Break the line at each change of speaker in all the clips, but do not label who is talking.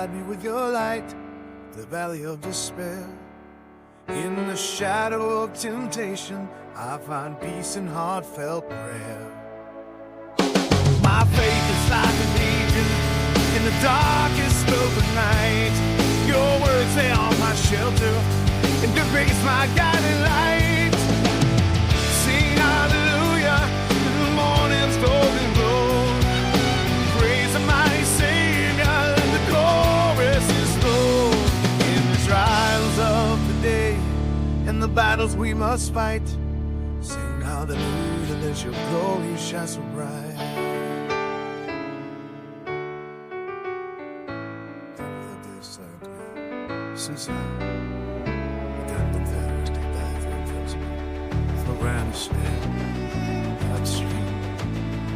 guide me with your light, the valley of despair. In the shadow of temptation, I find peace in heartfelt prayer. My faith is like a legion in the darkest of the night. Your words, they are my shelter, and your grace my guiding light. Sing hallelujah in the morning's golden glow. Praise the mighty Savior, and the chorus is low. In the trials of the day and the battles we must fight, sing hallelujah, let your glory shine so bright. Senza floresta,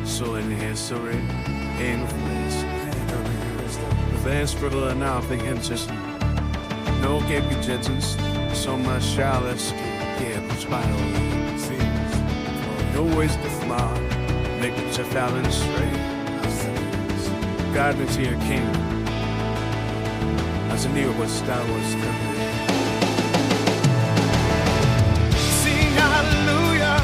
solo in history, in floresta. Vänster navigations, no gadgets, so much shallows, get spiral. No ways to fly, make it a balance straight. Guide me to your kingdom. As I knew what Star Wars coming. Sing hallelujah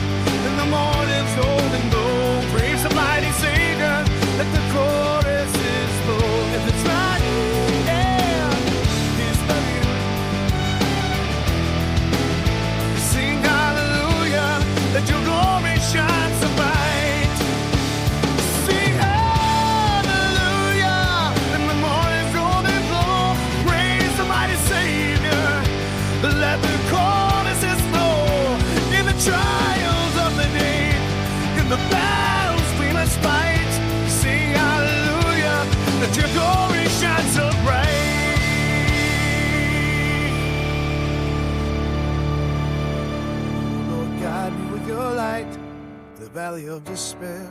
in the morning's golden glow. Praise the mighty Savior, let the chorus is low. If it's not you, yeah, it's not you. Sing hallelujah, let your glory shine so bright. Sing hallelujah in the morning's golden glow. Savior, let the choruses flow. In the trials of the day, in the battles we must fight, sing hallelujah, let your glory shine so bright. Lord, guide me with your light, the valley of despair.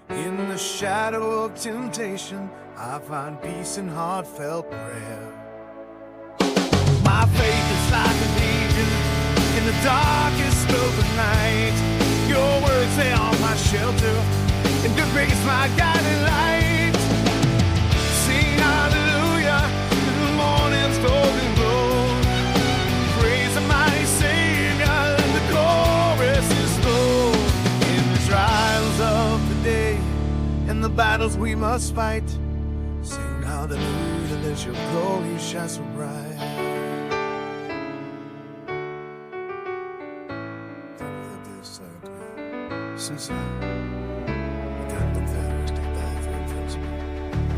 In the shadow of temptation, I find peace in heartfelt prayer. My faith is like a legion in the darkest of the night. Your words, they are my shelter, and your grace my guiding light. Sing hallelujah in the morning's golden glow. Praise the mighty Savior, and the chorus is low. In the trials of the day and the battles we must fight, sing hallelujah, let your glory shine so bright. Senza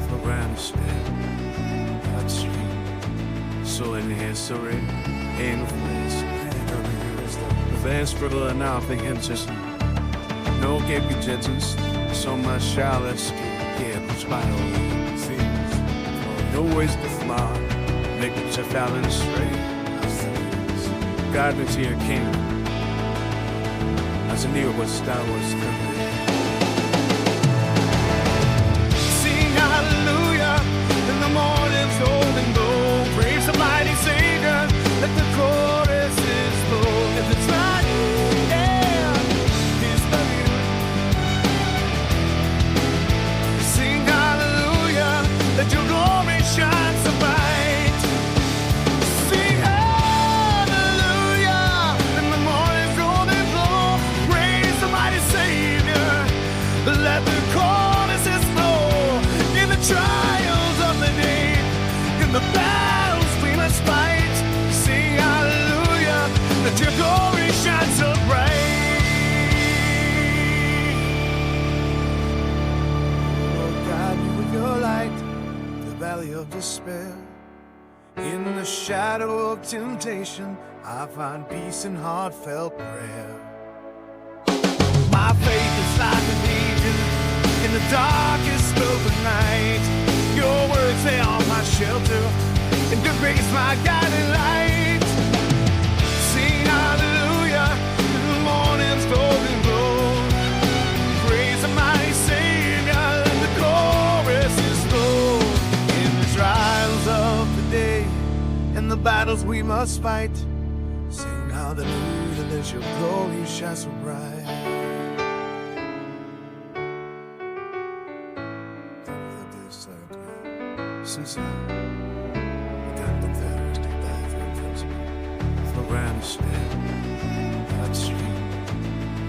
floresta, solo in history, in floresta. Vänster navigations, no gadgets, so much shallows, get spiral. No ways to fly, make it a balance straight. Guide me to your kingdom. As I knew what Star Wars coming. Sing hallelujah in the morning's golden glow. Praise the mighty Savior, let the chorus is low. If it's not you, yeah, it's not you. Sing hallelujah, let your glory shine so bright. Sing hallelujah in the morning's golden glow. Savior, let the choruses flow. In the trials of the day, in the battles we must fight, sing hallelujah, let your glory shine so bright. Lord, guide me with your light, the valley of despair. In the shadow of temptation, I find peace in heartfelt prayer. My faith is like a legion in the darkest of the night. Your words, they are my shelter, and your grace my guiding light. Sing hallelujah in the morning's golden glow. Praise the mighty Savior, and the chorus is low. In the trials of the day and the battles we must fight, sing hallelujah, let your glory shine so bright. since I began the Thursday bathroom principle. Floresta, that street,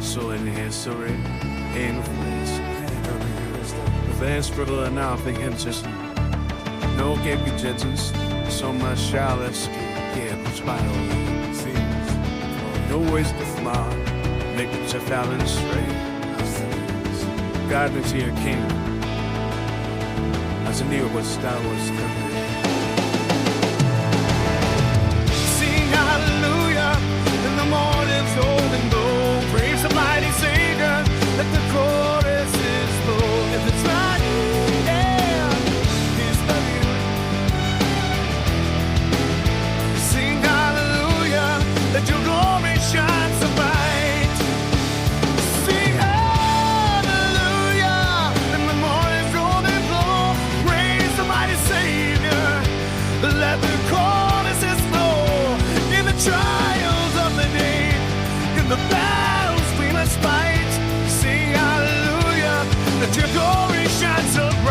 so in history, in place, the best for the nothing interesting. No give you judges, so much shallowest, yeah, spiral things. No ways to fly, make it a balance straight. Guide me to your kingdom, as I knew what Star Wars could be. Sing hallelujah in the morning's golden glow. Praise the mighty Savior, let the choruses flow. If it's right, yeah, He's loving you. Sing hallelujah, let your glory shine so bright. Sing hallelujah in the morning's golden glow. Praise the mighty Savior, let the choruses flow. In the trials of the day, in the battles we must fight. Sing hallelujah, let your glory shine so bright.